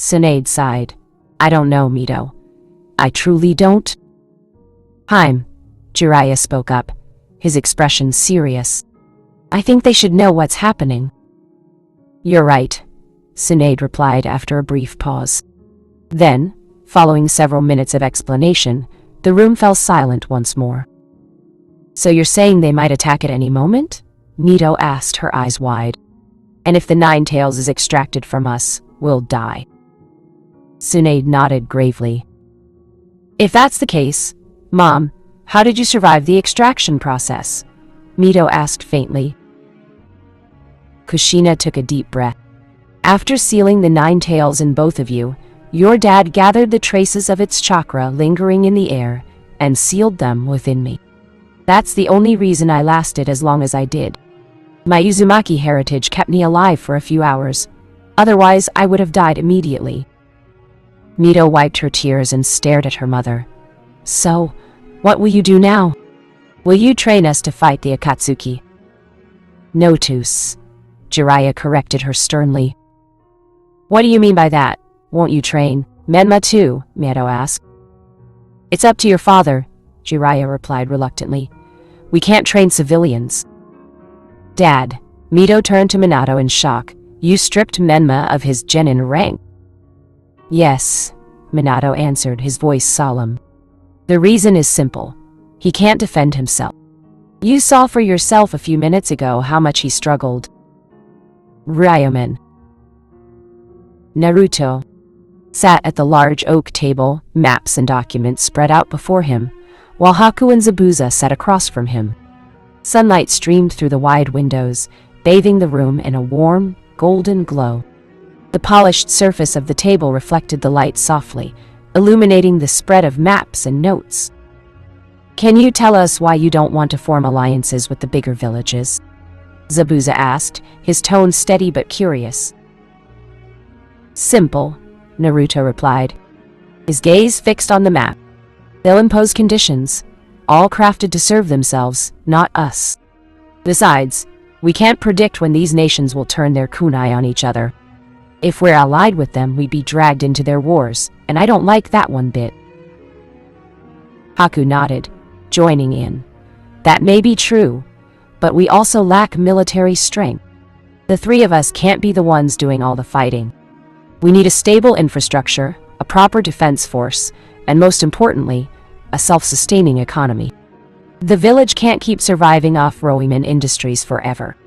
Tsunade sighed. I don't know, Mito. I truly don't. Haim, Jiraiya spoke up, his expression serious. I think they should know what's happening. You're right, Tsunade replied after a brief pause. Then, following several minutes of explanation, the room fell silent once more. So you're saying they might attack at any moment? Mito asked, her eyes wide. And if the Nine Tails is extracted from us, we'll die. Tsunade nodded gravely. If that's the case, Mom, how did you survive the extraction process? Mito asked faintly. Kushina took a deep breath. After sealing the Nine Tails in both of you, your dad gathered the traces of its chakra lingering in the air and sealed them within me. That's the only reason I lasted as long as I did. My Uzumaki heritage kept me alive for a few hours. Otherwise, I would have died immediately. Mito wiped her tears and stared at her mother. So, what will you do now? Will you train us to fight the Akatsuki? No, Tus. Jiraiya corrected her sternly. What do you mean by that? Won't you train Menma too? Mito asked. It's up to your father, Jiraiya replied reluctantly. We can't train civilians. Dad, Mito turned to Minato in shock. You stripped Menma of his genin rank. Yes, Minato answered, his voice solemn. The reason is simple. He can't defend himself. You saw for yourself a few minutes ago how much he struggled. Ryomen. Naruto sat at the large oak table, maps and documents spread out before him, while Haku and Zabuza sat across from him. Sunlight streamed through the wide windows, bathing the room in a warm, golden glow. The polished surface of the table reflected the light softly, illuminating the spread of maps and notes. Can you tell us why you don't want to form alliances with the bigger villages? Zabuza asked, his tone steady but curious. Simple, Naruto replied, his gaze fixed on the map. They'll impose conditions, all crafted to serve themselves, not us. Besides, we can't predict when these nations will turn their kunai on each other. If we're allied with them, we'd be dragged into their wars, and I don't like that one bit. Haku nodded, joining in. That may be true, but we also lack military strength. The three of us can't be the ones doing all the fighting. We need a stable infrastructure, a proper defense force, and most importantly, a self-sustaining economy. The village can't keep surviving off Ryomen industries forever.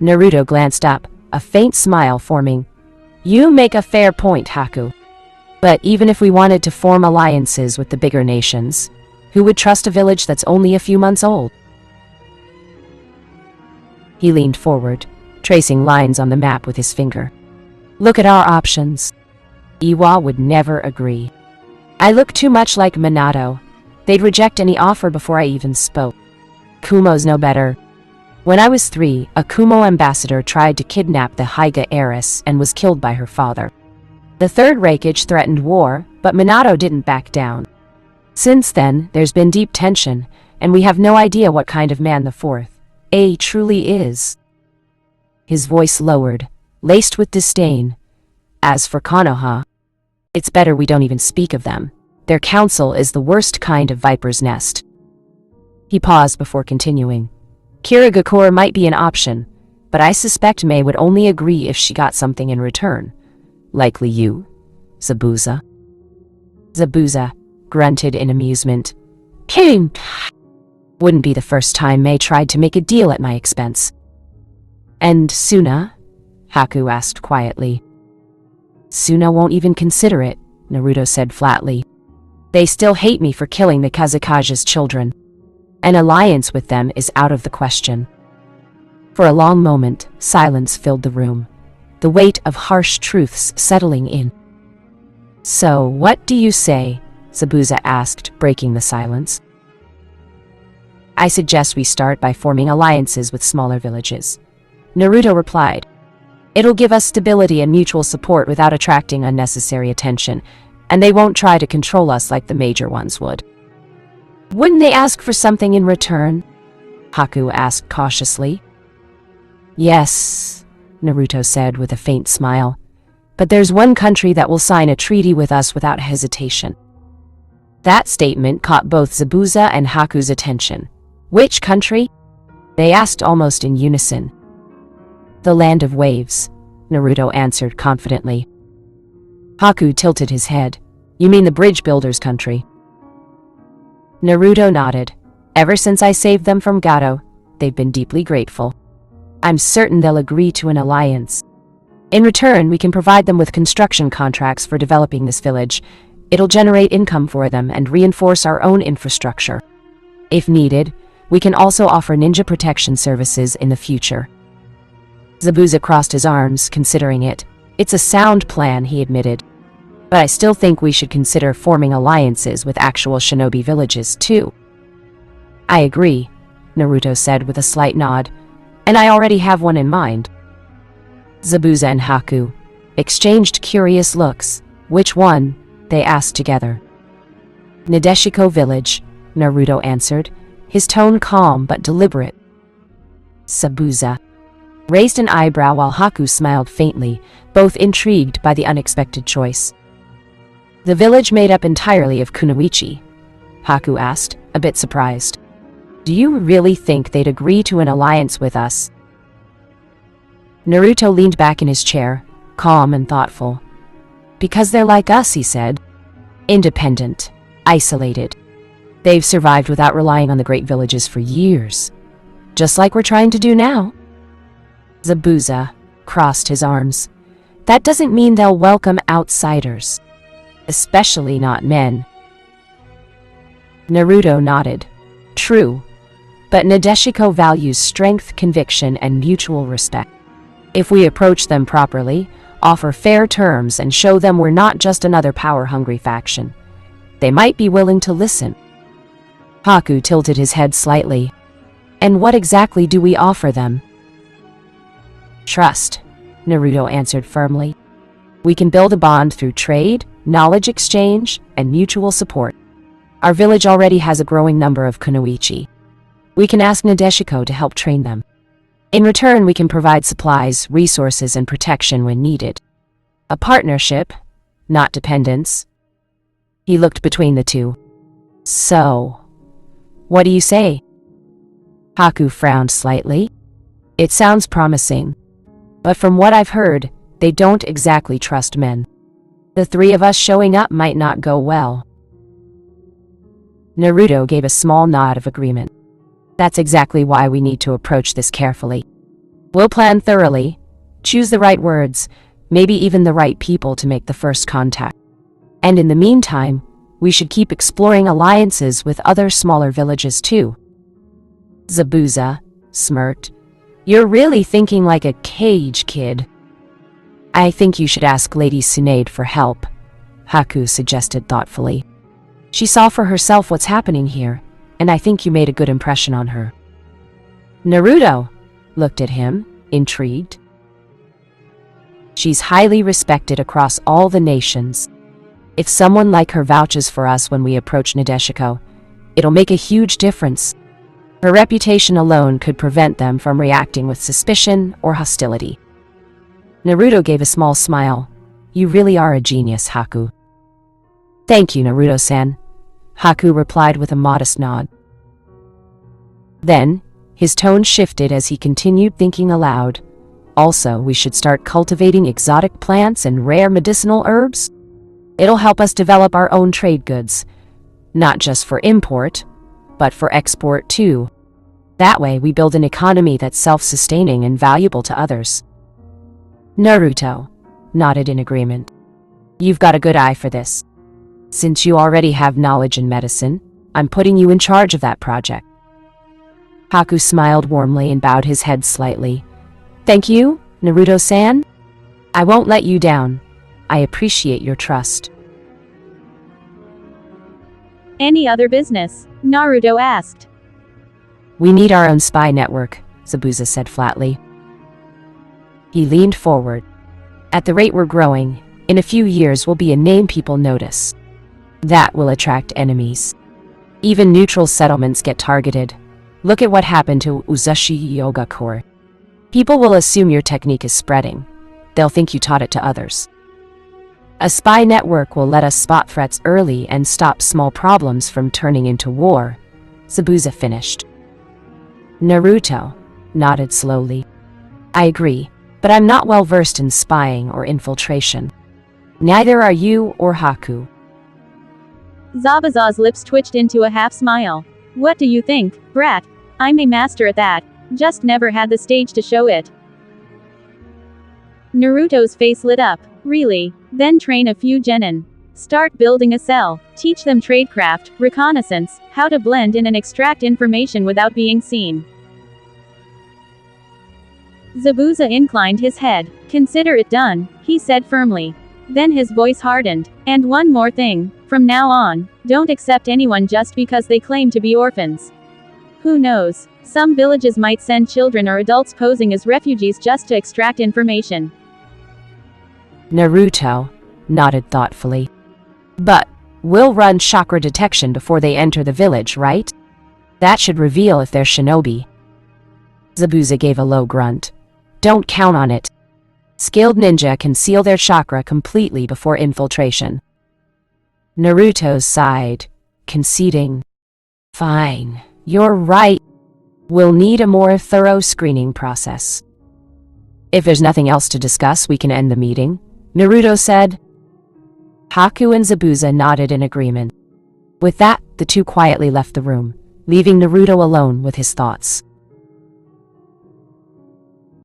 Naruto glanced up, a faint smile forming. You make a fair point, Haku. But even if we wanted to form alliances with the bigger nations, who would trust a village that's only a few months old? He leaned forward, tracing lines on the map with his finger. Look at our options. Iwa would never agree. I look too much like Minato. They'd reject any offer before I even spoke. Kumo's no better. When I was 3, a Kumo ambassador tried to kidnap the Hyuga heiress and was killed by her father. The third Raikage threatened war, but Minato didn't back down. Since then, there's been deep tension, and we have no idea what kind of man the fourth A truly is. His voice lowered, laced with disdain. As for Konoha, it's better we don't even speak of them. Their council is the worst kind of viper's nest. He paused before continuing. Kirigakure might be an option, but I suspect Mei would only agree if she got something in return. Likely you, Zabuza. Zabuza grunted in amusement. King! Wouldn't be the first time Mei tried to make a deal at my expense. And Suna? Haku asked quietly. Suna won't even consider it, Naruto said flatly. They still hate me for killing the Kazekage's children. An alliance with them is out of the question. For a long moment, silence filled the room, the weight of harsh truths settling in. So, what do you say? Zabuza asked, breaking the silence. I suggest we start by forming alliances with smaller villages. Naruto replied. It'll give us stability and mutual support without attracting unnecessary attention, and they won't try to control us like the major ones would. Wouldn't they ask for something in return? Haku asked cautiously. Yes, Naruto said with a faint smile. But there's one country that will sign a treaty with us without hesitation. That statement caught both Zabuza and Haku's attention. Which country? They asked almost in unison. The Land of Waves, Naruto answered confidently. Haku tilted his head. You mean the bridge builders' country? Naruto nodded. Ever since I saved them from Gato, they've been deeply grateful. I'm certain they'll agree to an alliance. In return, we can provide them with construction contracts for developing this village. It'll generate income for them and reinforce our own infrastructure. If needed, we can also offer ninja protection services in the future. Zabuza crossed his arms, considering it. It's a sound plan, he admitted. But I still think we should consider forming alliances with actual shinobi villages, too. I agree, Naruto said with a slight nod, and I already have one in mind. Zabuza and Haku exchanged curious looks. Which one? They asked together. Nadeshiko Village, Naruto answered, his tone calm but deliberate. Zabuza raised an eyebrow while Haku smiled faintly, both intrigued by the unexpected choice. The village made up entirely of kunoichi? Haku asked, a bit surprised. Do you really think they'd agree to an alliance with us? Naruto leaned back in his chair, calm and thoughtful. Because they're like us, he said. Independent, isolated. They've survived without relying on the great villages for years. Just like we're trying to do now. Zabuza crossed his arms. That doesn't mean they'll welcome outsiders. Especially not men. Naruto nodded. True. But Nadeshiko values strength, conviction, and mutual respect. If we approach them properly, offer fair terms, and show them we're not just another power-hungry faction, they might be willing to listen. Haku tilted his head slightly. And what exactly do we offer them? Trust, Naruto answered firmly. We can build a bond through trade, knowledge exchange, and mutual support. Our village already has a growing number of kunoichi. We can ask Nadeshiko to help train them. In return, we can provide supplies, resources, and protection when needed. A partnership, not dependence. He looked between the two. So, what do you say? Haku frowned slightly. It sounds promising. But from what I've heard, they don't exactly trust men. The three of us showing up might not go well. Naruto gave a small nod of agreement. That's exactly why we need to approach this carefully. We'll plan thoroughly, choose the right words, maybe even the right people to make the first contact. And in the meantime, we should keep exploring alliances with other smaller villages too. Zabuza smirked. You're really thinking like a cage kid. I think you should ask Lady Tsunade for help, Haku suggested thoughtfully. She saw for herself what's happening here, and I think you made a good impression on her. Naruto looked at him, intrigued. She's highly respected across all the nations. If someone like her vouches for us when we approach Nadeshiko, it'll make a huge difference. Her reputation alone could prevent them from reacting with suspicion or hostility. Naruto gave a small smile. You really are a genius, Haku. Thank you, Naruto-san, Haku replied with a modest nod. Then, his tone shifted as he continued thinking aloud. Also, we should start cultivating exotic plants and rare medicinal herbs. It'll help us develop our own trade goods, not just for import, but for export too. That way, we build an economy that's self-sustaining and valuable to others. Naruto nodded in agreement. You've got a good eye for this. Since you already have knowledge in medicine, I'm putting you in charge of that project. Haku smiled warmly and bowed his head slightly. Thank you, Naruto-san. I won't let you down. I appreciate your trust. Any other business? Naruto asked. We need our own spy network, Zabuza said flatly. He leaned forward. At the rate we're growing, in a few years we'll be a name people notice. That will attract enemies. Even neutral settlements get targeted. Look at what happened to Uzushi Yoga Corps. People will assume your technique is spreading. They'll think you taught it to others. A spy network will let us spot threats early and stop small problems from turning into war, Zabuza finished. Naruto nodded slowly. I agree, but I'm not well versed in spying or infiltration. Neither are you or Haku. Zabuza's lips twitched into a half smile. What do you think, brat? I'm a master at that. Just never had the stage to show it. Naruto's face lit up. Really? Then train a few genin. Start building a cell. Teach them tradecraft, reconnaissance, how to blend in and extract information without being seen. Zabuza inclined his head. Consider it done, he said firmly. Then his voice hardened. And one more thing, from now on, don't accept anyone just because they claim to be orphans. Who knows? Some villages might send children or adults posing as refugees just to extract information. Naruto nodded thoughtfully. But we'll run chakra detection before they enter the village, right? That should reveal if they're shinobi. Zabuza gave a low grunt. Don't count on it. Skilled ninja can seal their chakra completely before infiltration. Naruto sighed, conceding. Fine, you're right. We'll need a more thorough screening process. If there's nothing else to discuss, we can end the meeting, Naruto said. Haku and Zabuza nodded in agreement. With that, the two quietly left the room, leaving Naruto alone with his thoughts.